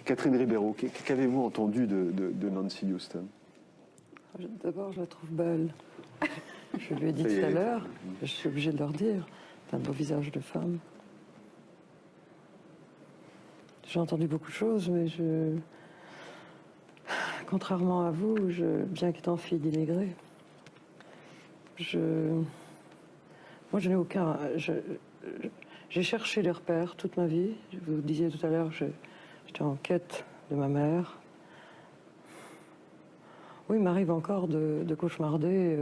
Catherine Ribeiro, qu'avez-vous entendu de Nancy Houston? D'abord, je la trouve belle. Je lui ai dit tout à l'heure, je suis obligée de leur dire, c'est un beau visage de femme. J'ai entendu beaucoup de choses, mais contrairement à vous, bien qu'étant fille d'immigrés, moi je n'ai aucun... J'ai cherché des repères toute ma vie. Vous disiez tout à l'heure, j'étais en quête de ma mère. Oui, il m'arrive encore de cauchemarder,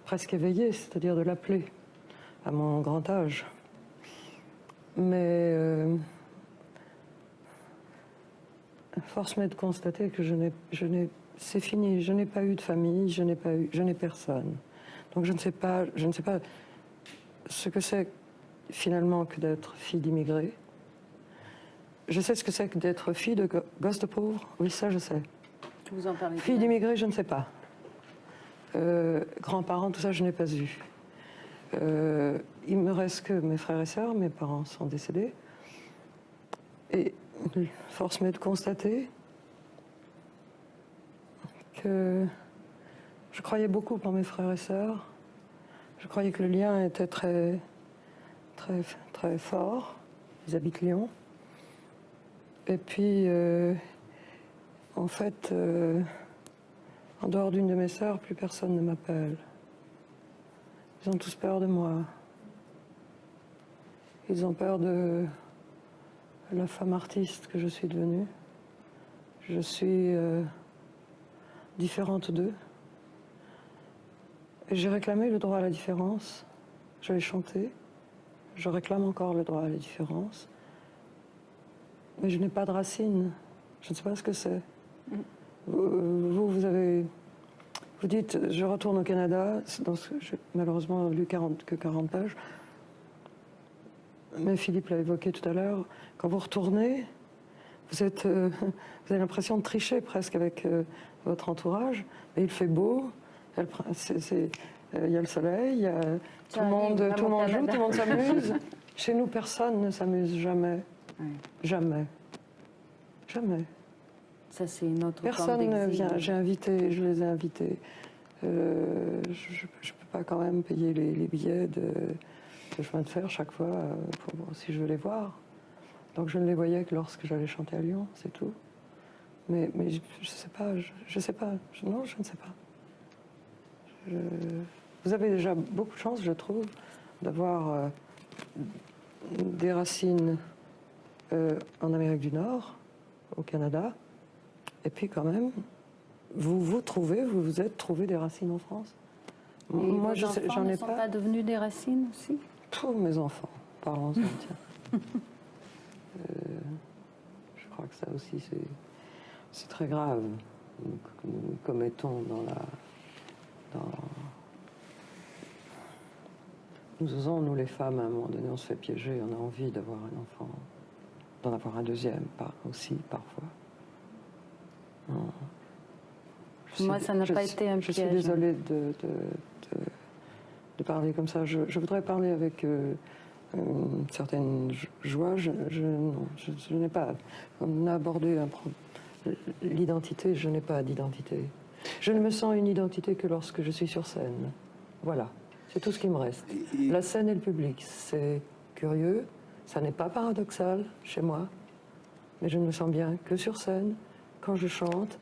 presque éveillée, c'est-à-dire de l'appeler à mon grand âge. Mais force m'est de constater que c'est fini. Je n'ai pas eu de famille, je n'ai personne. Donc je ne sais pas ce que c'est finalement que d'être fille d'immigrés. Je sais ce que c'est que d'être fille de gosse de pauvre. Oui, ça je sais. Vous en parlez. Fille d'immigrés, je ne sais pas. Grands-parents, tout ça, je n'ai pas eu. Il me reste que mes frères et sœurs, mes parents sont décédés. Et force m'est de constater que je croyais beaucoup en mes frères et sœurs. Je croyais que le lien était très, très, très fort. Ils habitent Lyon. Et puis, en fait, en dehors d'une de mes sœurs, plus personne ne m'appelle. Ils ont tous peur de moi. Ils ont peur de la femme artiste que je suis devenue. Je suis différente d'eux. Et j'ai réclamé le droit à la différence. Je l'ai chanté. Je réclame encore le droit à la différence. Mais je n'ai pas de racines. Je ne sais pas ce que c'est. Vous dites, je retourne au Canada. J'ai malheureusement lu que 40 pages. Mais Philippe l'a évoqué tout à l'heure. Quand vous retournez, vous avez l'impression de tricher presque avec votre entourage. Et il fait beau. Il y a le soleil. Tout le monde joue, tout le monde s'amuse. Chez nous, personne ne s'amuse jamais. Oui. Jamais. Jamais. Ça, c'est une autre Personne ne vient. Je les ai invités. Je ne peux pas quand même payer les billets de chemin de fer chaque fois si je veux les voir. Donc je ne les voyais que lorsque j'allais chanter à Lyon, c'est tout. Mais je sais pas, je sais pas. Non, je ne sais pas. Vous avez déjà beaucoup de chance, je trouve, d'avoir des racines en Amérique du Nord, au Canada, et puis quand même, vous vous êtes trouvé des racines en France. Et moi, j'en ai pas. Pas devenus des racines aussi? Tous mes enfants, parlons-en, tiens. Je crois que ça aussi, c'est très grave. Nous commettons Nous osons, nous les femmes, à un moment donné, on se fait piéger, on a envie d'avoir un enfant, d'en avoir un deuxième, aussi, parfois. Non. Moi, ça n'a pas été un piège. Je suis désolée de parler comme ça. Je voudrais parler avec une certaine joie. Je n'ai pas... On a abordé l'identité, je n'ai pas d'identité. Je ne me sens une identité que lorsque je suis sur scène. Voilà, c'est tout ce qui me reste. La scène et le public, c'est curieux, ça n'est pas paradoxal chez moi, mais je ne me sens bien que sur scène, quand je chante,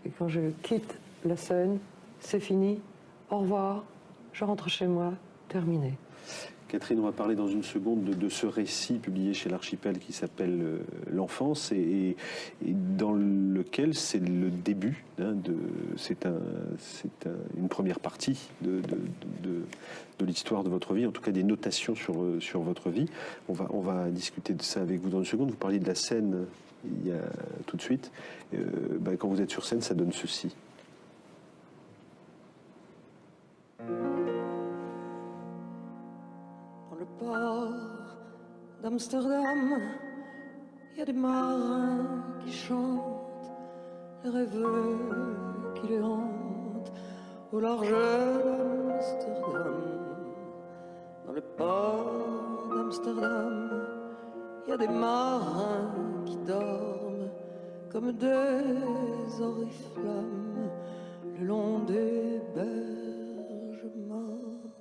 et quand je quitte la scène, c'est fini, au revoir, je rentre chez moi, terminé. Catherine, on va parler dans une seconde de ce récit publié chez l'Archipel qui s'appelle L'Enfance et dans lequel c'est le début, c'est une première partie de l'histoire de votre vie, en tout cas des notations sur votre vie. On va discuter de ça avec vous dans une seconde. Vous parliez de la scène tout de suite. Quand vous êtes sur scène, ça donne ceci. Dans le port d'Amsterdam, il y a des marins qui chantent, les rêveux qui les hantent au large d'Amsterdam. Dans le port d'Amsterdam, il y a des marins qui dorment comme des oriflammes le long des berges mornes.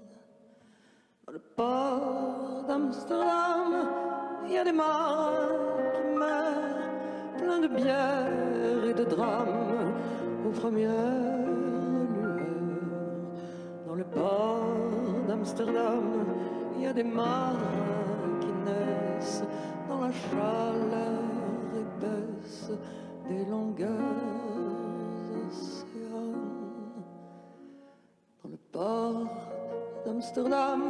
Dans le port d'Amsterdam, il y a des marins qui meurent, pleins de bière et de drames, aux premières lueurs. Dans le port d'Amsterdam, il y a des marins qui naissent dans la chaleur épaisse des longueurs océanes. Dans le port d'Amsterdam,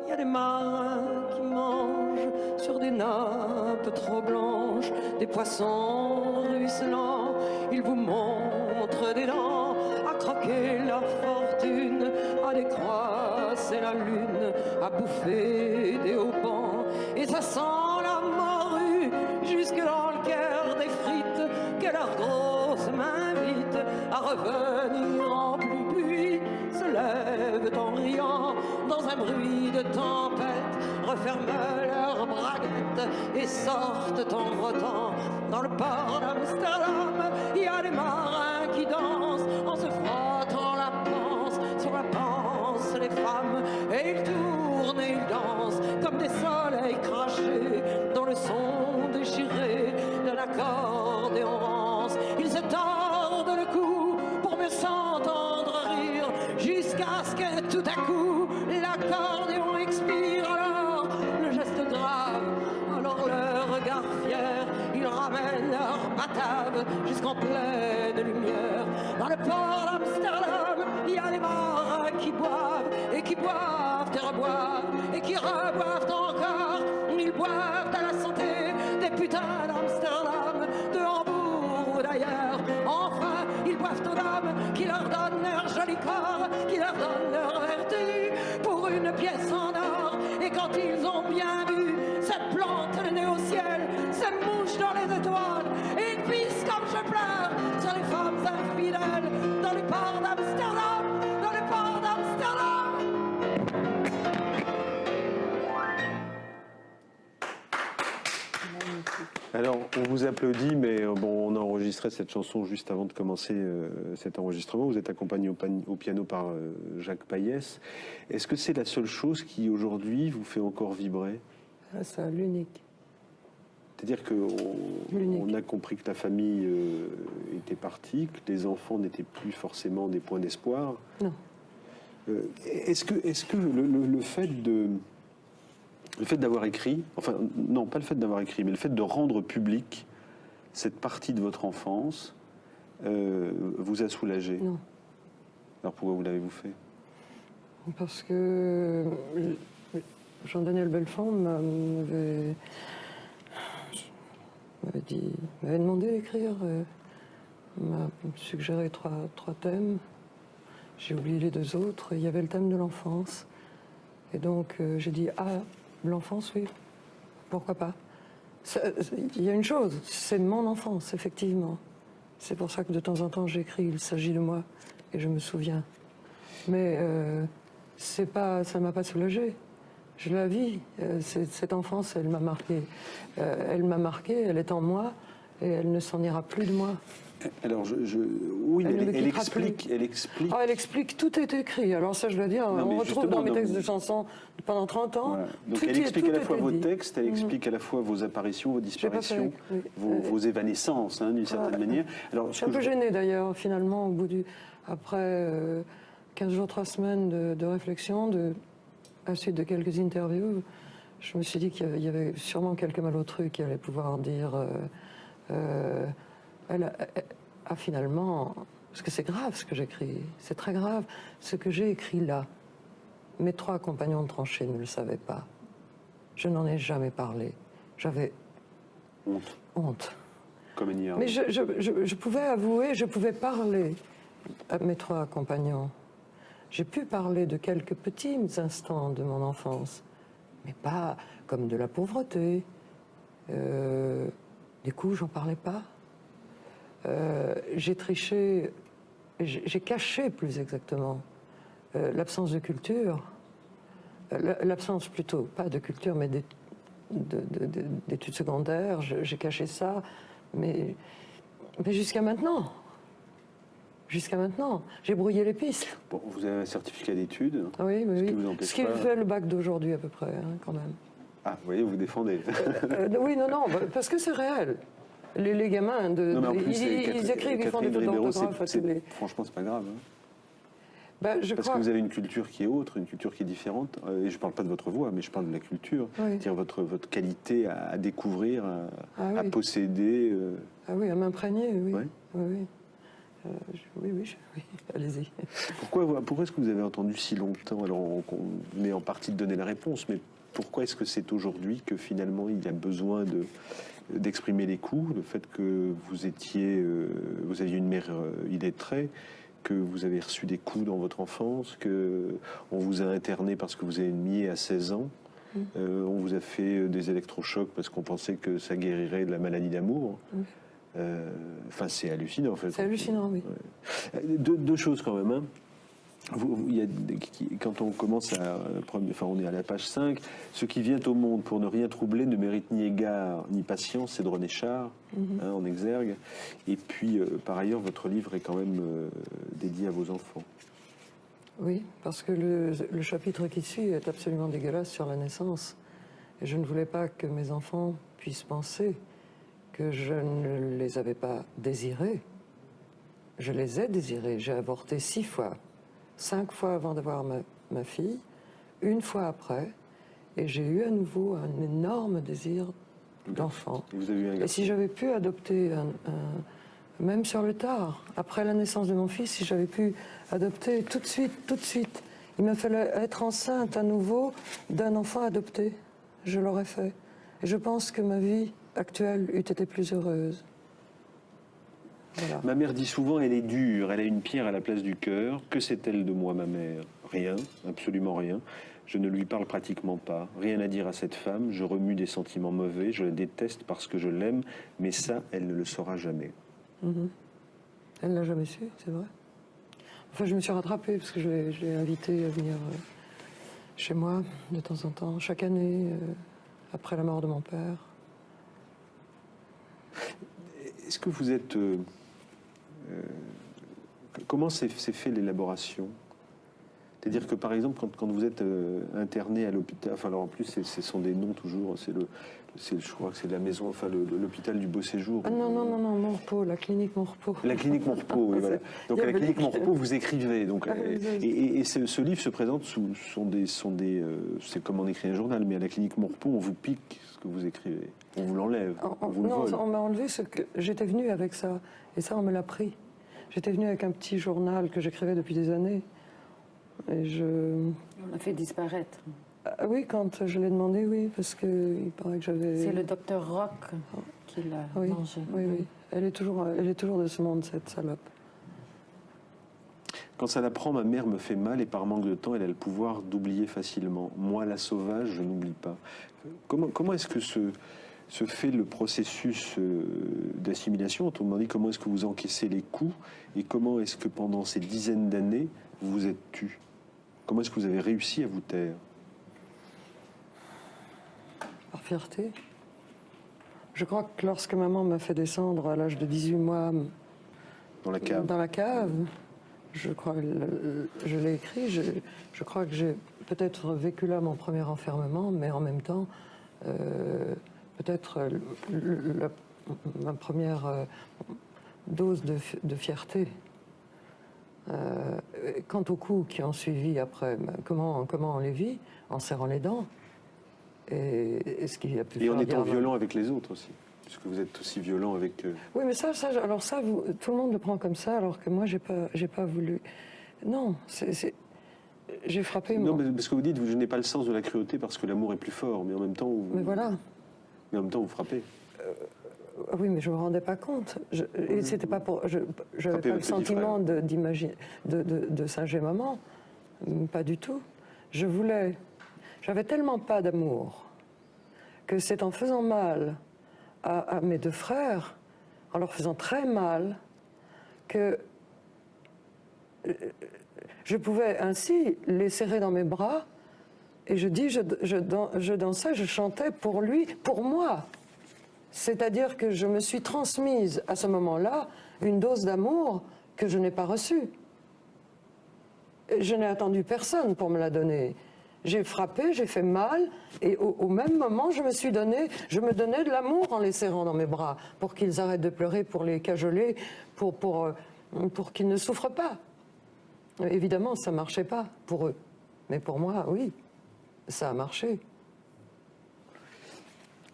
il y a des marins qui mangent sur des nappes trop blanches des poissons ruisselants. Ils vous montrent des dents à croquer leur fortune, à décroisser la lune, à bouffer des haubans. Et ça sent la morue jusque dans le cœur des frites que leurs grosses m'invitent à revenir en pluie. Se lèvent en riant dans un bruit de tempête, referment leurs braguettes et sortent en rotant. Dans le port d'Amsterdam, il y a des marins qui dansent en se frottant la panse sur la panse des femmes, et ils tournent et ils dansent comme des soleils crachés dans le son déchiré d'un accordéon rance. Ils se tordent le cou pour mieux s'entendre rire, jusqu'à ce que tout à coup l'accordéon expire. Alors le geste grave, alors le regard fier, ils ramènent leur batave jusqu'en pleine lumière. Dans le port d'Amsterdam, il y a des marins qui boivent et qui boivent et reboivent et qui reboivent encore. Ils boivent à la santé des putains d'Amsterdam, de Hambourg ou d'ailleurs. Enfin, ils boivent aux dames qui leur donnent leur joli corps, qui leur donnent leur vertu pour une pièce en or. Et quand ils ont bien bu, se plantent le nez au ciel, se mouchent dans les étoiles et ils pissent comme je pleure sur les femmes infidèles dans le port d'Amsterdam, dans le port d'Amsterdam. Alors, on vous applaudit, mais bon, on a enregistré cette chanson juste avant de commencer cet enregistrement. Vous êtes accompagné au piano par Jacques Paies. Est-ce que c'est la seule chose qui, aujourd'hui, vous fait encore vibrer? C'est l'unique. C'est-à-dire qu'on a compris que la famille était partie, que les enfants n'étaient plus forcément des points d'espoir. Non. Est-ce que le fait d'avoir écrit, enfin non, pas le fait d'avoir écrit, mais le fait de rendre public cette partie de votre enfance vous a soulagé? Non. Alors pourquoi vous l'avez-vous fait? Parce que Jean-Daniel Belfond m'avait demandé d'écrire, m'a suggéré trois thèmes. J'ai oublié les deux autres. Il y avait le thème de l'enfance. Et donc j'ai dit, l'enfance, oui, pourquoi pas. Il y a une chose, c'est mon enfance, effectivement. C'est pour ça que de temps en temps j'écris, il s'agit de moi, et je me souviens. Mais ça ne m'a pas soulagée. Je la vis. Cette enfance, elle m'a marquée. Elle est en moi, et elle ne s'en ira plus de moi. Alors, oui, elle explique. Elle explique, tout est écrit. Alors ça, je dois dire, on retrouve dans mes textes de chansons pendant 30 ans. Voilà. Donc elle explique à la fois vos textes, elle explique à la fois vos apparitions, vos disparitions, vos évanescences, d'une certaine manière. Alors, je suis un peu gênée d'ailleurs, finalement, après 15 jours, 3 semaines de réflexion, à la suite de quelques interviews, je me suis dit qu'il y avait sûrement quelques malotrus qui allaient pouvoir dire... finalement, parce que c'est grave ce que j'écris, c'est très grave. Ce que j'ai écrit là, mes 3 compagnons de tranchée ne le savaient pas. Je n'en ai jamais parlé. J'avais honte. Comme une mais je pouvais avouer, je pouvais parler à mes 3 compagnons. J'ai pu parler de quelques petits instants de mon enfance, mais pas comme de la pauvreté. Des coups, j'en parlais pas. J'ai triché, j'ai caché plus exactement l'absence de culture, l'absence plutôt, pas de culture, mais d'études secondaires, j'ai caché ça, mais jusqu'à maintenant. Jusqu'à maintenant, j'ai brouillé les pistes. Bon, vous avez un certificat d'études. Oui, oui, oui. Ce qui fait le bac d'aujourd'hui à peu près, hein, quand même. Ah, vous voyez, vous défendez. Oui, non, parce que c'est réel. Les gamins, ils écrivent, ils font des fautes d'orthographe. Franchement, c'est pas grave. Hein. Parce que vous avez une culture qui est autre, une culture qui est différente. Et je ne parle pas de votre voix, mais je parle de la culture. Oui. C'est-à-dire votre qualité à découvrir, à posséder. Ah oui, à m'imprégner, oui. Ouais. Oui. Oui, allez-y. Pourquoi est-ce que vous avez attendu si longtemps? Alors, on est en partie de donner la réponse, mais pourquoi est-ce que c'est aujourd'hui que finalement il y a besoin d'exprimer les coups, le fait que vous aviez une mère illettrée, que vous avez reçu des coups dans votre enfance, que on vous a interné parce que vous avez nié à 16 ans, on vous a fait des électrochocs parce qu'on pensait que ça guérirait de la maladie d'amour. Enfin, c'est hallucinant en fait. C'est hallucinant, oui. Ouais. Deux choses quand même. Hein. Quand on commence on est à la page 5, ce qui vient au monde pour ne rien troubler ne mérite ni égard ni patience, c'est de René Char, en exergue. Et puis, par ailleurs, votre livre est quand même dédié à vos enfants. Oui, parce que le chapitre qui suit est absolument dégueulasse sur la naissance. Et je ne voulais pas que mes enfants puissent penser que je ne les avais pas désirés. Je les ai désirés. J'ai avorté 6 fois. 5 fois avant d'avoir ma fille, 1 fois après, et j'ai eu à nouveau un énorme désir d'enfant. Et si j'avais pu adopter, même sur le tard, après la naissance de mon fils, si j'avais pu adopter tout de suite, il me fallait être enceinte à nouveau d'un enfant adopté. Je l'aurais fait. Et je pense que ma vie actuelle eût été plus heureuse. Voilà. Ma mère dit souvent, elle est dure, elle a une pierre à la place du cœur. Que sait-elle de moi, ma mère? Rien, absolument rien. Je ne lui parle pratiquement pas. Rien à dire à cette femme. Je remue des sentiments mauvais. Je la déteste parce que je l'aime, mais ça, elle ne le saura jamais. Elle ne l'a jamais su, c'est vrai. Enfin, je me suis rattrapée parce que je l'ai invitée à venir chez moi de temps en temps, chaque année, après la mort de mon père. Est-ce que vous êtes... comment s'est fait l'élaboration? C'est-à-dire que, par exemple, quand vous êtes interné à l'hôpital, enfin, alors en plus, ce sont des noms toujours, je crois que c'est la maison, enfin, l'hôpital du Beau Séjour. Ah non, Monrepos, la clinique Monrepos. La clinique Monrepos, oui, voilà. Donc, à la clinique Monrepos, vous écrivez. Donc, et ce livre se présente c'est comme on écrit un journal, mais à la clinique Monrepos, on vous pique ce que vous écrivez. On vous l'enlève, on vous le vole. On m'a enlevé ce que... J'étais venue avec ça, et ça, on me l'a pris. J'étais venue avec un petit journal que j'écrivais depuis des années. Et on l'a fait disparaître. Ah, oui, quand je l'ai demandé, oui, parce qu'il paraît que j'avais... C'est le docteur Rock qui l'a mangé. Oui. Elle est toujours de ce monde, cette salope. Quand ça la prend, ma mère me fait mal et par manque de temps, elle a le pouvoir d'oublier facilement. Moi, la sauvage, je n'oublie pas. Comment est-ce que se fait le processus d'assimilation? Autrement dit, comment est-ce que vous encaissez les coups et comment est-ce que pendant ces dizaines d'années, vous vous êtes tu? Comment est-ce que vous avez réussi à vous taire? Par fierté. Je crois que lorsque maman m'a fait descendre à l'âge de 18 mois dans la cave, je crois, je l'ai écrit, je crois que j'ai peut-être vécu là mon premier enfermement, mais en même temps, peut-être ma première dose de fierté. Quant aux coups qui ont suivi après, comment on les vit? En serrant les dents. Et ce qu'il y a pu et en étant violent avec les autres aussi, puisque vous êtes aussi violent avec... Oui, mais alors ça, tout le monde le prend comme ça, alors que moi, j'ai pas voulu... Non, j'ai frappé... Non, mais parce que vous dites, je n'ai pas le sens de la cruauté parce que l'amour est plus fort, mais en même temps... Mais voilà. Mais en même temps, vous frappez. Oui, mais je ne me rendais pas compte. Et c'était pas pour... Je n'avais pas le sentiment de singer maman. Pas du tout. J'avais tellement pas d'amour que c'est en faisant mal à mes 2 frères, en leur faisant très mal, que je pouvais ainsi les serrer dans mes bras Et je dis, je dansais, je chantais pour lui, pour moi. C'est-à-dire que je me suis transmise à ce moment-là une dose d'amour que je n'ai pas reçue. Je n'ai attendu personne pour me la donner. J'ai frappé, j'ai fait mal, et au même moment, je me donnais de l'amour en les serrant dans mes bras, pour qu'ils arrêtent de pleurer, pour les cajoler, pour qu'ils ne souffrent pas. Évidemment, ça ne marchait pas pour eux. Mais pour moi, oui, ça a marché.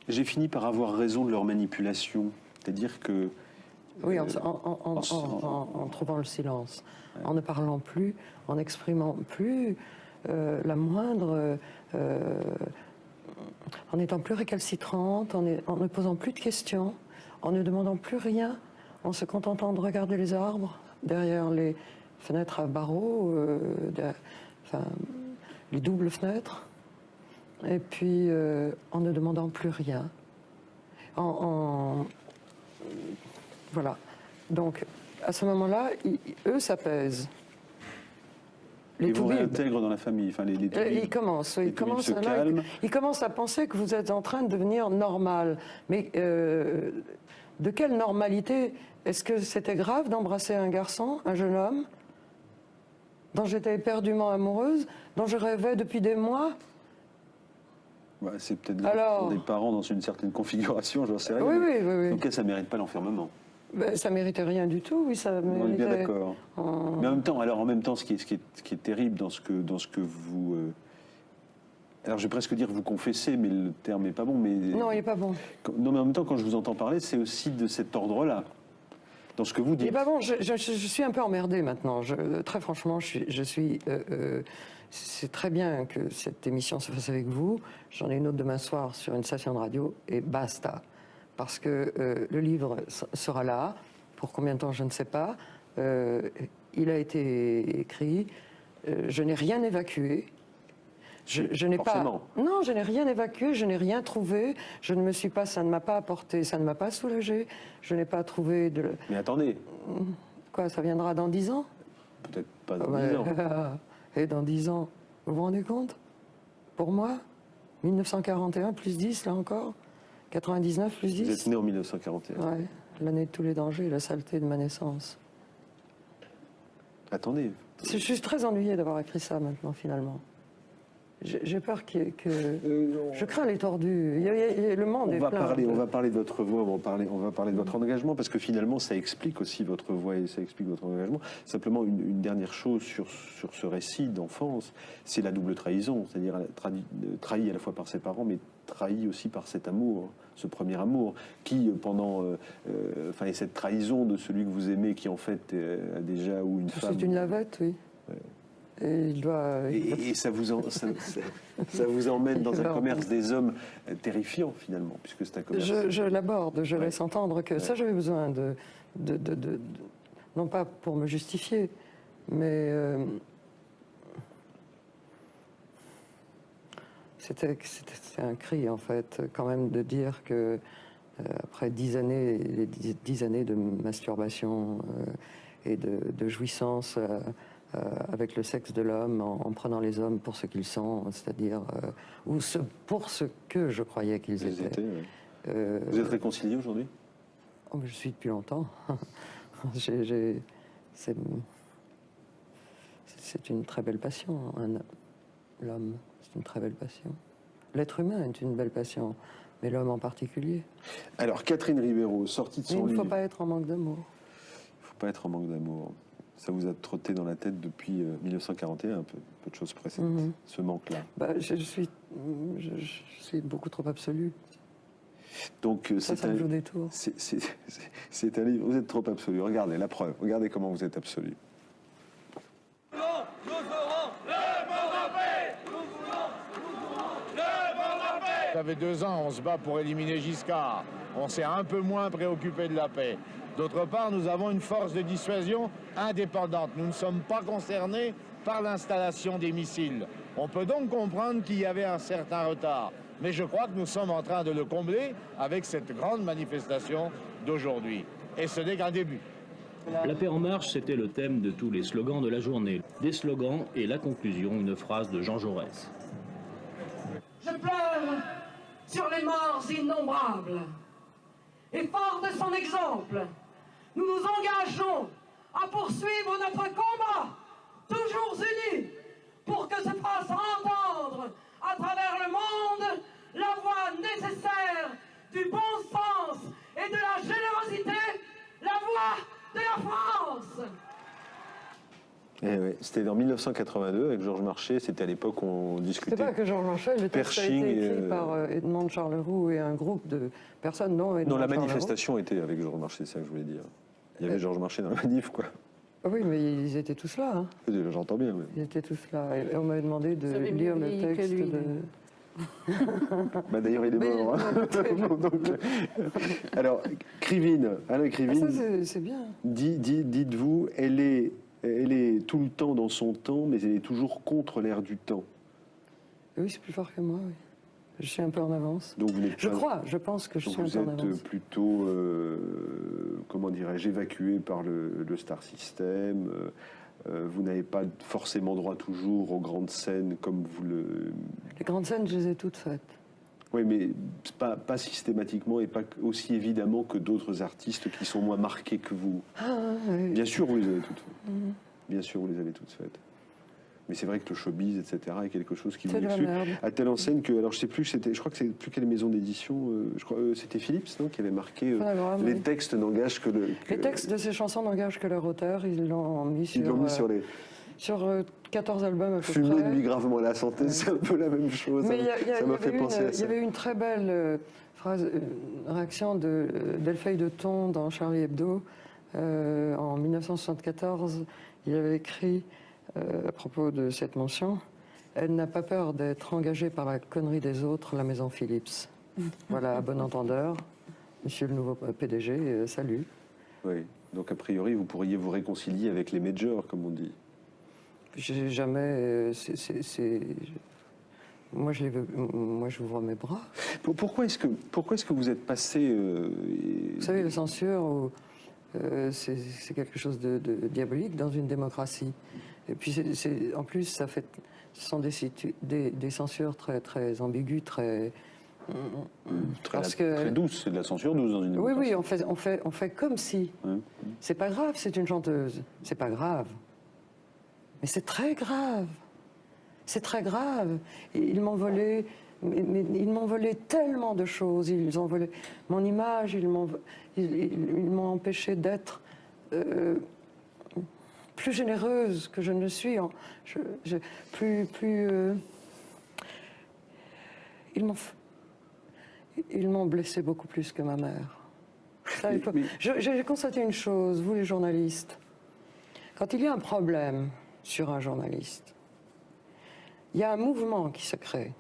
J'ai fini par avoir raison de leur manipulation. C'est-à-dire que... Oui, en trouvant le silence, ouais. En ne parlant plus, en n'exprimant plus la moindre... en n'étant plus récalcitrante, en ne posant plus de questions, en ne demandant plus rien, en se contentant de regarder les arbres derrière les fenêtres à barreaux, les doubles fenêtres, et puis en ne demandant plus rien. Voilà. Donc, à ce moment-là, eux s'apaisent. Ils vous réintègrent dans la famille. Enfin, ils commencent à penser que vous êtes en train de devenir normal. Mais de quelle normalité? Est-ce que c'était grave d'embrasser un garçon, un jeune homme, dont j'étais éperdument amoureuse, dont je rêvais depuis des mois? Ouais, c'est peut-être pour des parents dans une certaine configuration, j'en sais rien. Oui. Donc ça ne mérite pas l'enfermement. Ben, ça méritait rien du tout, oui, ça méritait... On est bien d'accord. Mais en même temps, ce qui est terrible dans ce que vous... Alors je vais presque dire vous confessez, mais le terme n'est pas bon. Mais... Non, il n'est pas bon. Non, mais en même temps, quand je vous entends parler, c'est aussi de cet ordre-là. Dans ce que vous dites. Il n'est pas bon, je suis un peu emmerdée maintenant. Très franchement, c'est très bien que cette émission se fasse avec vous. J'en ai une autre demain soir sur une station de radio, et basta. Parce que le livre sera là, pour combien de temps, je ne sais pas. Il a été écrit, je n'ai rien évacué. Je n'ai pas. Non, je n'ai rien évacué, je n'ai rien trouvé. Je ne me suis pas. Ça ne m'a pas apporté, ça ne m'a pas soulagé. Je n'ai pas trouvé de. Mais attendez. Quoi, ça viendra dans 10 ans? Peut-être pas dans 10 ans. Et dans 10 ans, vous vous rendez compte? Pour moi, 1941 plus 10, là encore. 99 plus 10. Vous êtes né en 1941. Ouais, l'année de tous les dangers, la saleté de ma naissance. Attendez. Je suis très ennuyée d'avoir écrit ça maintenant, finalement. J'ai peur je crains les tordus. Le monde est plein. On va parler de votre voix, on va parler de votre engagement, parce que finalement, ça explique aussi votre voix et ça explique votre engagement. Simplement, une dernière chose sur ce récit d'enfance, c'est la double trahison, c'est-à-dire trahi à la fois par ses parents, mais trahi aussi par cet amour, ce premier amour, qui et cette trahison de celui que vous aimez, qui en fait a déjà ou une femme. C'est une lavette, oui. Ouais. Et ça vous emmène dans un commerce des hommes terrifiant, finalement, puisque c'est un commerce... Je l'aborde, je laisse entendre que ça, j'avais besoin de... Non pas pour me justifier, mais... C'était un cri, en fait, quand même, de dire que après 10 années, les 10 années de masturbation et de jouissance... avec le sexe de l'homme, en prenant les hommes pour ce qu'ils sont, c'est-à-dire pour ce que je croyais qu'ils étaient. Vous êtes réconcilié aujourd'hui? Oh, je suis depuis longtemps. C'est une très belle passion, l'homme. C'est une très belle passion. L'être humain est une belle passion, mais l'homme en particulier. Alors, Catherine Ribeiro, sortie de son livre... Il ne faut pas être en manque d'amour. Il ne faut pas être en manque d'amour. Ça vous a trotté dans la tête depuis 1941, un peu de choses précédentes, ce manque-là. Je suis beaucoup trop absolue. Donc ça me joue des tours. C'est un livre, vous êtes trop absolu. Regardez la preuve, regardez comment vous êtes absolu. Nous voulons le monde en paix. Nous voulons le monde en paix. Ça fait 2 ans, on se bat pour éliminer Giscard. On s'est un peu moins préoccupé de la paix. D'autre part, nous avons une force de dissuasion indépendante. Nous ne sommes pas concernés par l'installation des missiles. On peut donc comprendre qu'il y avait un certain retard. Mais je crois que nous sommes en train de le combler avec cette grande manifestation d'aujourd'hui. Et ce n'est qu'un début. La paix en marche, c'était le thème de tous les slogans de la journée. Des slogans et la conclusion, une phrase de Jean Jaurès. Je pleure sur les morts innombrables. Et fort de son exemple, nous nous engageons à poursuivre notre combat, toujours unis, pour que se fasse entendre à travers le monde la voix nécessaire du bon sens et de la générosité, la voix de la France. Ouais, c'était en 1982 avec Georges Marchais, c'était à l'époque où on discutait. C'est pas que Georges Marchais, le texte a Pershing été écrit par Edmond Charleroux et un groupe de personnes, non Edmond Non, la Charleroux. manifestation était avec Georges Marchais, c'est ça que je voulais dire. Il y avait Georges Marchais dans la manif, quoi. Oui, mais ils étaient tous là. Hein. J'entends bien. Ils étaient tous là. Et on m'avait demandé de lire le texte de... Bah, d'ailleurs, il est mort. Hein. Alors, Krivine, Alain Krivine, c'est bien. Dites-vous, elle est tout le temps dans son temps, mais elle est toujours contre l'air du temps. Oui, c'est plus fort que moi, oui. Je suis un peu en avance. Donc vous je pense que je suis un peu en avance. Vous êtes plutôt, comment dirais-je, évacué par le Star System. Vous n'avez pas forcément droit toujours aux grandes scènes comme vous le... Les grandes scènes, je les ai toutes faites. Oui, mais pas systématiquement et pas aussi évidemment que d'autres artistes qui sont moins marqués que vous. Oui. Bien sûr, vous les avez toutes faites. Bien sûr, vous les avez toutes faites. Mais c'est vrai que le showbiz, etc., est quelque chose qui vous exclut. À telle enseigne que, alors je sais plus, je crois que c'est plus quelle maison d'édition, je crois c'était Philips, non, qui avait marqué les textes n'engagent que le. Les textes de ces chansons n'engagent que leur auteur, ils l'ont mis sur. Sur 14 albums à peu près. Fumer nuit gravement à la santé, c'est un peu la même chose. Mais ça m'a fait penser à ça. Il y avait une très belle réaction d'Elfeille de Thon dans Charlie Hebdo en 1974. Il avait écrit à propos de cette mention, elle n'a pas peur d'être engagée par la connerie des autres, la maison Philips. Voilà, à bon entendeur, monsieur le nouveau PDG, salut. Oui, donc a priori, vous pourriez vous réconcilier avec les majors, comme on dit. J'ai jamais... Moi, je vous vois mes bras. Pourquoi est-ce que vous êtes passé... Vous savez, la censure, c'est quelque chose de diabolique dans une démocratie. Et puis, en plus, ce sont des censures très, très ambiguës, très douce. C'est de la censure douce dans une démocratie. Oui, on fait comme si. C'est pas grave, c'est une chanteuse. C'est pas grave. Mais c'est très grave. C'est très grave. Ils m'ont volé... Ils m'ont volé tellement de choses. Ils ont volé mon image, ils m'ont empêché d'être plus généreuse que je ne suis. Ils m'ont blessé beaucoup plus que ma mère. J'ai constaté une chose, vous les journalistes. Quand il y a un problème sur un journaliste, il y a un mouvement qui se crée.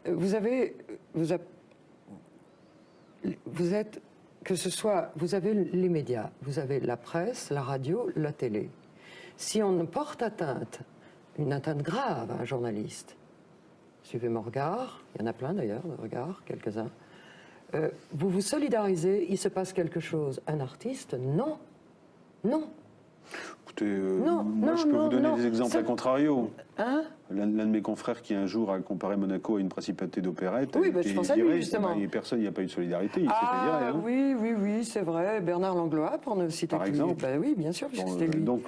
Vous avez les médias, vous avez la presse, la radio, la télé. Si on porte atteinte, une atteinte grave à un journaliste, suivez mon regard, il y en a plein d'ailleurs, de regards, quelques-uns, vous vous solidarisez, il se passe quelque chose. Un artiste, non. Non. Écoutez, moi je peux vous donner des exemples à contrario. Hein? L'un de mes confrères qui un jour a comparé Monaco à une principauté d'opérette. Oui, je pense à lui justement. Personne, il n'y a pas eu de solidarité, il s'était viré. Hein. Oui, c'est vrai. Bernard Langlois, pour ne citer par exemple. Oui, bien sûr, puisque c'était lui. Donc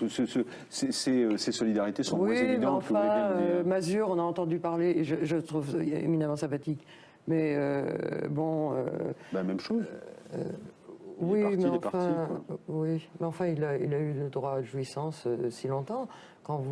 ces solidarités sont moins évidentes. Oui, mais enfin, Mazur, on a entendu parler, et je trouve éminemment sympathique. Mais même chose. Oui, mais enfin, il a eu le droit à jouissance si longtemps. Quand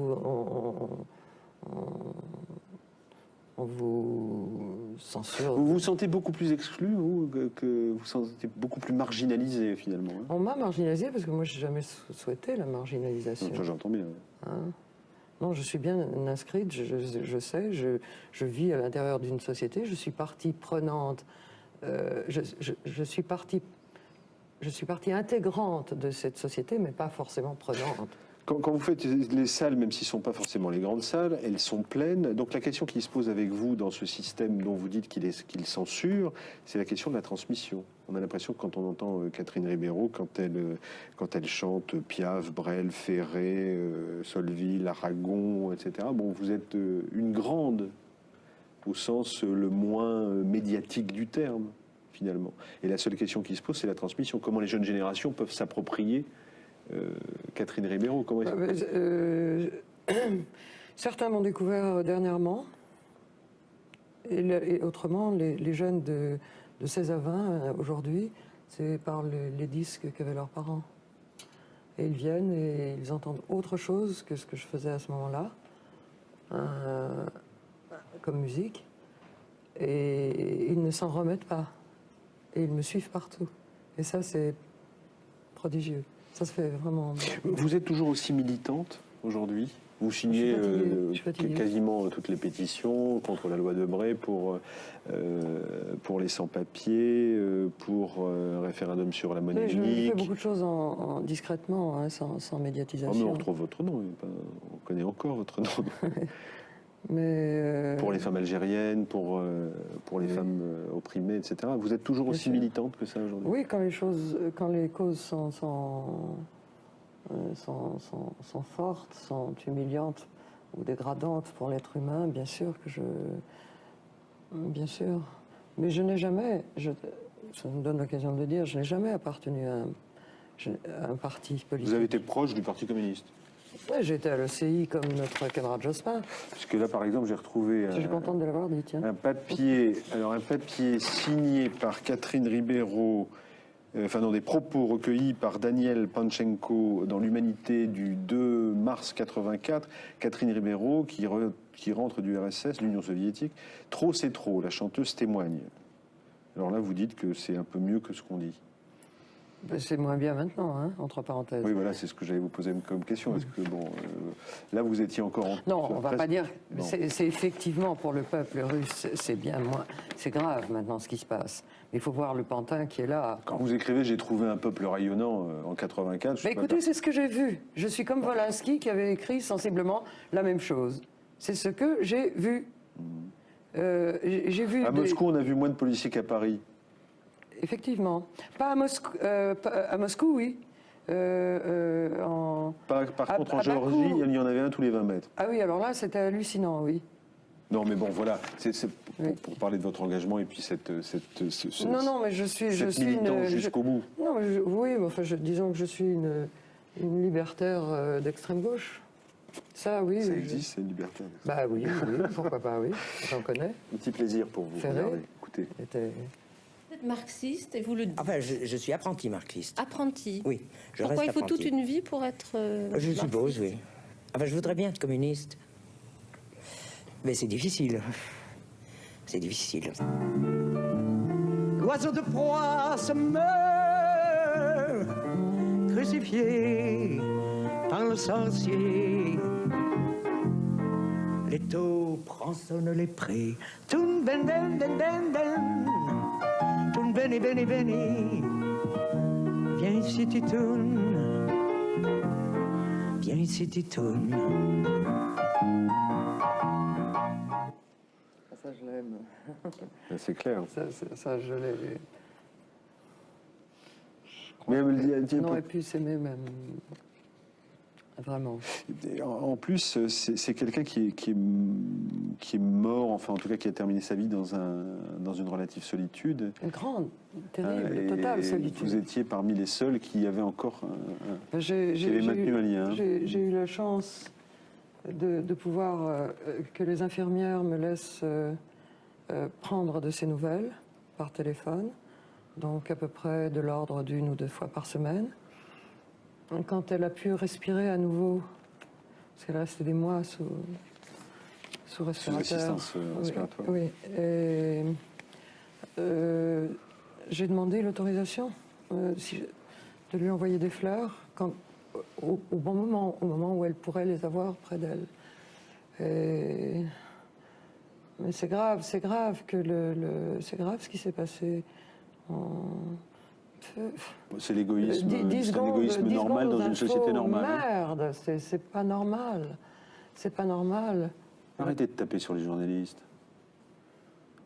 on vous censure. Vous vous sentez beaucoup plus exclu, vous, que vous vous sentez beaucoup plus marginalisé, finalement. Hein. On m'a marginalisé parce que moi, je n'ai jamais souhaité la marginalisation. Ça, j'entends bien. Hein? Non, je suis bien inscrite, je sais, je vis à l'intérieur d'une société, je suis partie prenante, je suis partie intégrante de cette société, mais pas forcément prenante. Quand vous faites les salles, même si ce ne sont pas forcément les grandes salles, elles sont pleines. Donc la question qui se pose avec vous dans ce système dont vous dites qu'il censure, c'est la question de la transmission. On a l'impression que quand on entend Catherine Ribeiro, quand elle chante Piaf, Brel, Ferré, Solville, Aragon, etc., bon, vous êtes une grande au sens le moins médiatique du terme, finalement. Et la seule question qui se pose, c'est la transmission. Comment les jeunes générations peuvent s'approprier Catherine Ribeiro? Comment Certains m'ont découvert dernièrement, et autrement, les jeunes de 16 à 20, aujourd'hui, c'est par les disques qu'avaient leurs parents. Et ils viennent et ils entendent autre chose que ce que je faisais à ce moment-là, comme musique, et ils ne s'en remettent pas. Et ils me suivent partout. Et ça, c'est prodigieux. Ça se fait vraiment... Vous êtes toujours aussi militante aujourd'hui? Vous signez quasiment toutes les pétitions contre la loi Debré pour les sans-papiers, pour référendum sur la monnaie unique. Je fais beaucoup de choses discrètement, hein, sans médiatisation. Oh, mais on retrouve votre nom, on connaît encore votre nom. Mais pour les femmes algériennes, pour les femmes opprimées, etc. Vous êtes toujours aussi militante que ça aujourd'hui? Oui, quand les causes sont fortes, sont humiliantes ou dégradantes pour l'être humain, bien sûr que bien sûr. Mais je n'ai jamais, ça me donne l'occasion de le dire, je n'ai jamais appartenu à un parti politique. Vous avez été proche du Parti communiste? Oui, j'étais à l'ECI comme notre camarade Jospin. Parce que là, par exemple, j'ai retrouvé je suis contente de l'avoir dit, tiens. un papier signé par Catherine Ribeiro, des propos recueillis par Daniel Panchenko dans l'Humanité du 2 mars 84. Catherine Ribeiro, qui rentre du RSS, l'Union soviétique. Trop, c'est trop, la chanteuse témoigne. Alors là, vous dites que c'est un peu mieux que ce qu'on dit. C'est moins bien maintenant, hein, entre parenthèses. Oui, voilà, c'est ce que j'allais vous poser comme question. Est-ce que, là, vous étiez encore en... Non, on ne va pas dire... C'est effectivement, pour le peuple russe, c'est bien moins... C'est grave, maintenant, ce qui se passe. Il faut voir le pantin qui est là. Quand vous écrivez « J'ai trouvé un peuple rayonnant » en 84... Mais écoutez, c'est ce que j'ai vu. Je suis comme Volinsky qui avait écrit sensiblement la même chose. C'est ce que j'ai vu. J'ai vu... À Moscou, on a vu moins de policiers qu'à Paris. Effectivement. Pas à Moscou, oui. Par contre, en Géorgie, il y en avait un tous les 20 mètres. Ah oui, alors là, c'était hallucinant, oui. Non, mais bon, voilà, c'est pour parler de votre engagement et puis non, mais je suis jusqu'au bout. Non, mais oui, mais enfin, disons que je suis une libertaire d'extrême gauche. Ça, oui. Ça existe, c'est une libertaire. Bah oui, pourquoi pas, oui. J'en connais. Un petit plaisir pour vous. Ferré. Écoutez. Vous êtes marxiste et vous le dites. Enfin, je suis apprenti marxiste. Apprenti. Oui, Pourquoi il faut apprenti. toute une vie pour être Je suppose, oui. Enfin, je voudrais bien être communiste. Mais c'est difficile. C'est difficile. L'oiseau de proie se meurt, crucifié par le sorcier. L'étau prensonne les prés. Tun ben ben ben ben ben. Tun beni beni beni. Viens ici titoun. Viens ici titoun. Ça, je l'aime. C'est clair. Ça, je l'ai. Mais elle me dit, non, et puis s'aimer même. Vraiment. En plus, c'est quelqu'un qui est mort, enfin en tout cas qui a terminé sa vie dans une relative solitude. Une grande, terrible, totale solitude. Vous étiez parmi les seuls qui avaient encore qui avaient maintenu un lien. J'ai eu la chance de pouvoir que les infirmières me laissent prendre de ses nouvelles par téléphone, donc à peu près de l'ordre d'1 ou 2 fois par semaine. Quand elle a pu respirer à nouveau, parce qu'elle restait des mois sous respirateur. Sous assistance respiratoire. Oui. Et, j'ai demandé l'autorisation de lui envoyer des fleurs au bon moment, au moment où elle pourrait les avoir près d'elle. Mais c'est grave c'est grave ce qui s'est passé. C'est l'égoïsme normal dans une société normale. Merde, c'est pas normal. C'est pas normal. Arrêtez de taper sur les journalistes.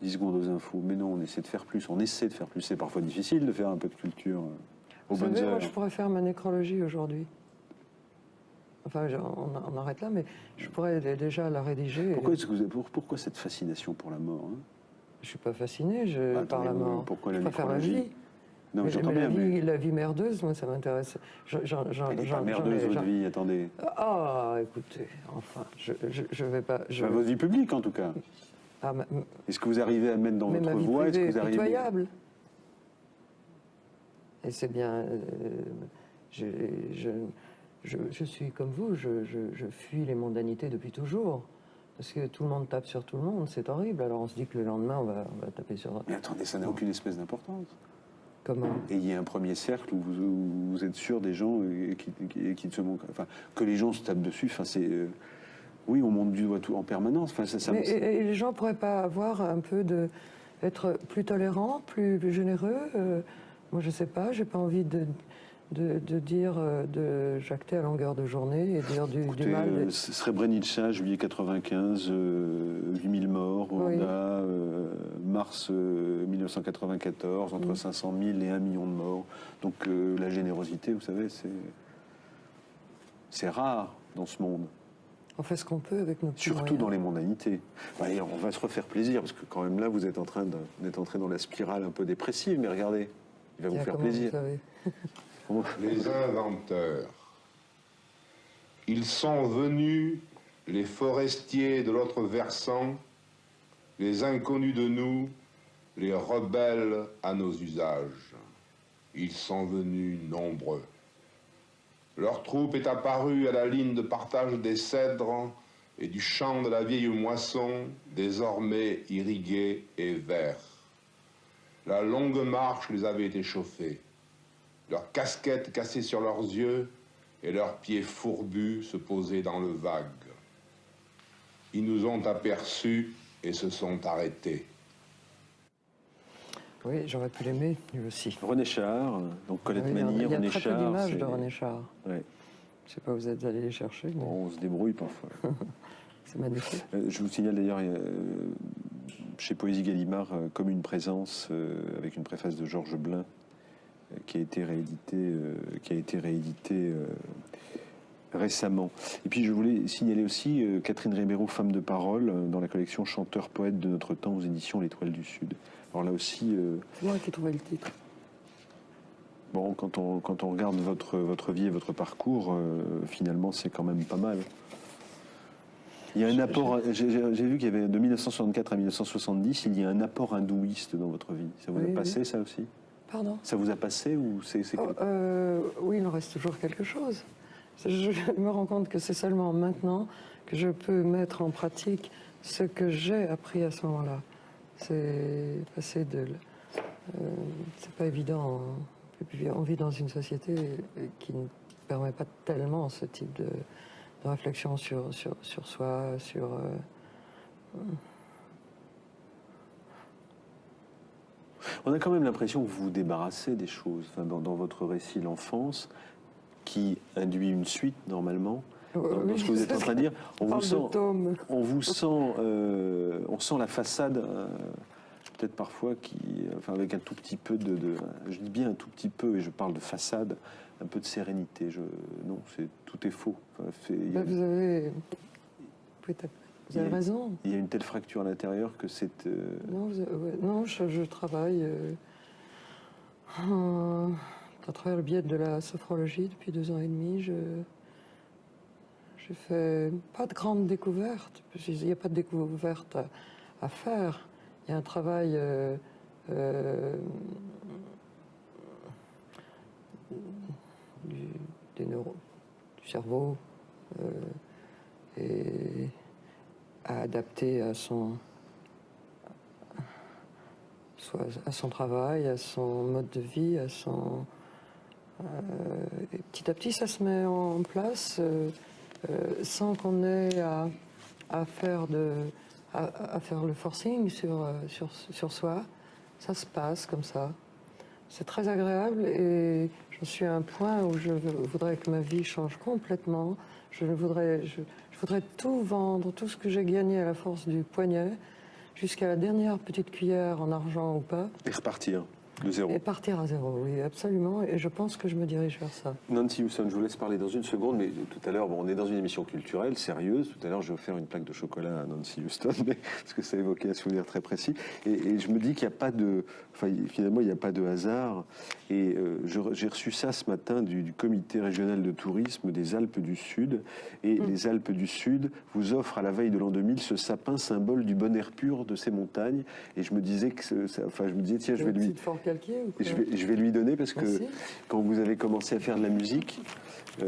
10 secondes aux infos. Mais non, on essaie de faire plus. C'est parfois difficile de faire un peu de culture aux bonnes heures. Moi, je pourrais faire ma nécrologie aujourd'hui. Enfin, on arrête là, mais je pourrais déjà la rédiger. Pourquoi cette fascination pour la mort, hein? Je ne suis pas fasciné par la mort. Pourquoi je la préfère la vie. Non, j'entends mais bien, la vie merdeuse, moi, ça m'intéresse. Elle n'est pas merdeuse, votre vie, attendez. Ah, écoutez, enfin, je vais pas... Votre vie publique, en tout cas. Est-ce que vous arrivez à mettre dans votre voix... Est-ce que vous arrivez... pitoyable. Et c'est bien... je suis comme vous, je fuis les mondanités depuis toujours. Parce que tout le monde tape sur tout le monde, c'est horrible. Alors on se dit que le lendemain, on va taper sur... Mais attendez, ça n'a aucune espèce d'importance. Comment? Et il y a un premier cercle où vous êtes sûr des gens qui se manquent... Enfin, que les gens se tapent dessus, enfin, c'est... oui, on monte du doigt tout en permanence. Enfin, et les gens ne pourraient pas avoir un peu de... être plus tolérants, plus généreux moi, je ne sais pas, j'ai pas envie de dire, de jacter à longueur de journée et dire du mal. Srebrenica, juillet 95, 8000 morts, Rwanda, mars 1994, entre 500 000 et 1 million de morts. Donc la générosité, vous savez, c'est rare dans ce monde. On fait ce qu'on peut avec nos petits Surtout moyens. dans les mondanités. Allez, on va se refaire plaisir, parce que quand même là, vous êtes entré dans la spirale un peu dépressive, mais regardez, il va vous faire plaisir. Les inventeurs. Ils sont venus, les forestiers de l'autre versant, les inconnus de nous, les rebelles à nos usages. Ils sont venus nombreux. Leur troupe est apparue à la ligne de partage des cèdres et du champ de la vieille moisson, désormais irrigué et vert. La longue marche les avait échauffés. Leurs casquettes cassées sur leurs yeux et leurs pieds fourbus se posaient dans le vague. Ils nous ont aperçus et se sont arrêtés. Oui, j'aurais pu l'aimer, lui aussi. René Char, donc Colette Mani, René Char. Il y a très peu d'images de René Char. Ouais. Je ne sais pas où vous êtes allé les chercher. Mais... Bon, on se débrouille parfois. C'est magnifique. Je vous signale d'ailleurs, chez Poésie Gallimard, comme une présence, avec une préface de Georges Blin, qui a été réédité récemment. Et puis je voulais signaler aussi Catherine Ribeiro, femme de parole, dans la collection Chanteurs poètes de notre temps aux éditions L'Étoile du Sud. Alors là aussi... C'est moi qui ai trouvé le titre. Bon, quand on regarde votre vie et votre parcours, finalement, c'est quand même pas mal. Il y a un apport... J'ai vu qu'il y avait, de 1964 à 1970, il y a un apport hindouiste dans votre vie. Ça vous a passé, ça aussi? Pardon? Ça vous a passé ou c'est... Oui, il en reste toujours quelque chose. Je me rends compte que c'est seulement maintenant que je peux mettre en pratique ce que j'ai appris à ce moment-là. C'est passer de... c'est pas évident. On vit dans une société qui ne permet pas tellement ce type de réflexion sur soi, sur... On a quand même l'impression que vous vous débarrassez des choses. Enfin, dans votre récit, l'enfance, qui induit une suite, normalement, dans ce que vous êtes en train de dire, on sent la façade, peut-être parfois, avec un tout petit peu je dis bien un tout petit peu, et je parle de façade, un peu de sérénité. Non, tout est faux. Enfin, vous avez raison. Il y a une telle fracture à l'intérieur que c'est... Non, je travaille à travers le biais de la sophrologie depuis 2 ans et demi. J'ai fait pas de grandes découvertes. Il n'y a pas de découverte à faire. Il y a un travail du cerveau et à adapter à son travail, à son mode de vie, et petit à petit, ça se met en place sans qu'on ait à faire le forcing sur soi. Ça se passe comme ça. C'est très agréable et j'en suis à un point où je voudrais que ma vie change complètement. Je voudrais tout vendre, tout ce que j'ai gagné à la force du poignet, jusqu'à la dernière petite cuillère en argent ou pas. Et repartir. De zéro. Et partir à zéro, oui, absolument. Et je pense que je me dirige vers ça. Nancy Houston, je vous laisse parler dans une seconde, mais tout à l'heure, bon, on est dans une émission culturelle, sérieuse. Tout à l'heure, j'ai offert une plaque de chocolat à Nancy Houston, parce que ça évoquait un souvenir très précis. Et je me dis qu'il n'y a pas de... Enfin, finalement, il n'y a pas de hasard. Et j'ai reçu ça ce matin du comité régional de tourisme des Alpes du Sud. Et les Alpes du Sud vous offrent à la veille de l'an 2000 ce sapin symbole du bon air pur de ces montagnes. Et je me disais que... Enfin, je me disais, tiens, je vais lui... Je vais lui donner parce que quand vous avez commencé à faire de la musique,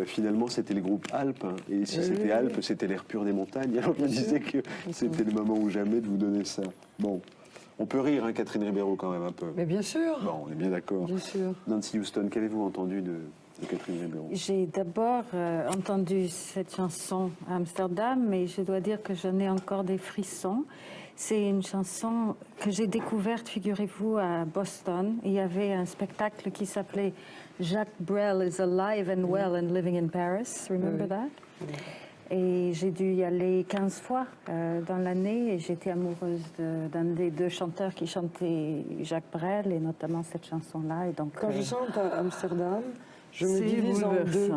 finalement c'était les groupes Alpes. Hein, et si c'était Alpes, c'était l'air pur des montagnes. Alors je me disais que c'était le moment ou jamais de vous donner ça. Bon, on peut rire, hein, Catherine Ribeiro, quand même un peu. Mais bien sûr. Bon, on est bien d'accord. Bien sûr. Nancy Houston, qu'avez-vous entendu de Catherine Ribeiro? J'ai d'abord entendu cette chanson à Amsterdam, mais je dois dire que j'en ai encore des frissons. C'est une chanson que j'ai découverte, figurez-vous, à Boston. Il y avait un spectacle qui s'appelait Jacques Brel is alive and well and living in Paris. Remember that? Et j'ai dû y aller 15 fois dans l'année et j'étais amoureuse d'un des deux chanteurs qui chantait Jacques Brel et notamment cette chanson-là. Et donc, quand je chante à Amsterdam, je me divise en deux.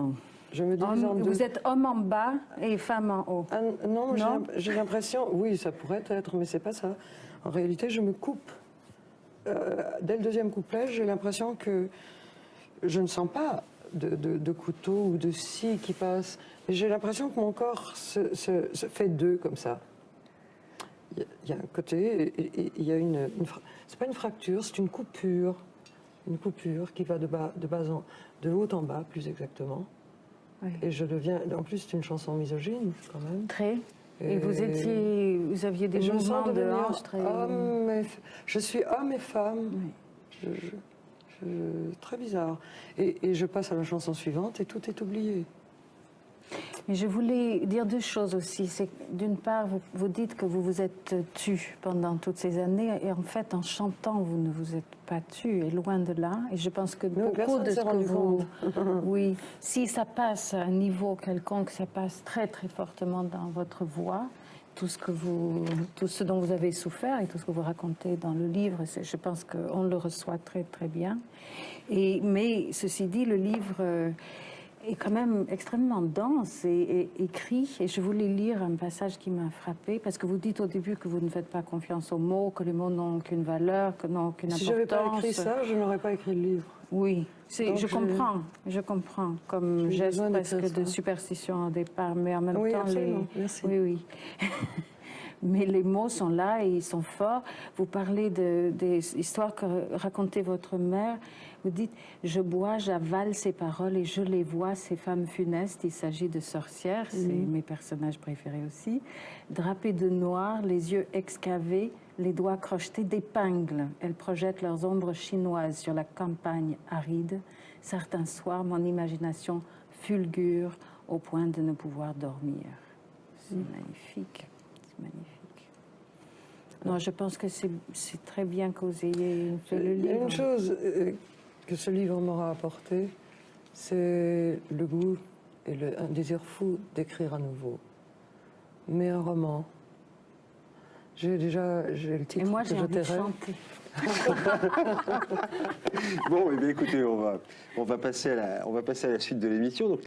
Je me divise en deux. Vous êtes homme en bas et femme en haut. Non, j'ai l'impression, oui, ça pourrait être, mais c'est pas ça. En réalité, je me coupe. Dès le deuxième couplet, j'ai l'impression que je ne sens pas de couteau ou de scie qui passe. J'ai l'impression que mon corps se fait deux comme ça. Il y a un côté, il y a c'est pas une fracture, c'est une coupure qui va de haut en bas, plus exactement. Oui. Et je deviens, en plus c'est une chanson misogyne quand même. Très. Et vous aviez des mouvements de hanche très... Je suis homme et femme. Oui. Très bizarre. Et je passe à la chanson suivante et tout est oublié. Mais je voulais dire deux choses aussi. C'est d'une part, vous dites que vous vous êtes tue pendant toutes ces années, et en fait, en chantant, vous ne vous êtes pas tue, et loin de là. Et je pense que beaucoup de ce que vous... Oui, si ça passe à un niveau quelconque, ça passe très très fortement dans votre voix. Tout ce dont vous avez souffert et tout ce que vous racontez dans le livre, je pense qu'on le reçoit très très bien. Mais ceci dit, le livre est quand même extrêmement dense et écrit. Et je voulais lire un passage qui m'a frappée, parce que vous dites au début que vous ne faites pas confiance aux mots, que les mots n'ont aucune valeur, que n'ont aucune importance. Si je n'avais pas écrit ça, je n'aurais pas écrit le livre. Oui, je comprends, comme geste presque de superstition au départ, mais en même temps... Absolument. Merci. Oui. Mais les mots sont là et ils sont forts. Vous parlez des histoires que racontait votre mère. Vous dites, je bois, j'avale ces paroles et je les vois, ces femmes funestes. Il s'agit de sorcières, c'est mes personnages préférés aussi. Drapées de noir, les yeux excavés, les doigts crochetés d'épingles. Elles projettent leurs ombres chinoises sur la campagne aride. Certains soirs, mon imagination fulgure au point de ne pouvoir dormir. C'est magnifique. C'est magnifique. Non, je pense que c'est très bien que vous ayez fait le livre. Il y a une chose que ce livre m'aura apporté, c'est le goût et un désir fou d'écrire à nouveau. Mais un roman. J'ai le titre. Et moi, j'ai envie de chanter. Bon, eh bien, écoutez, on va passer à la suite de l'émission.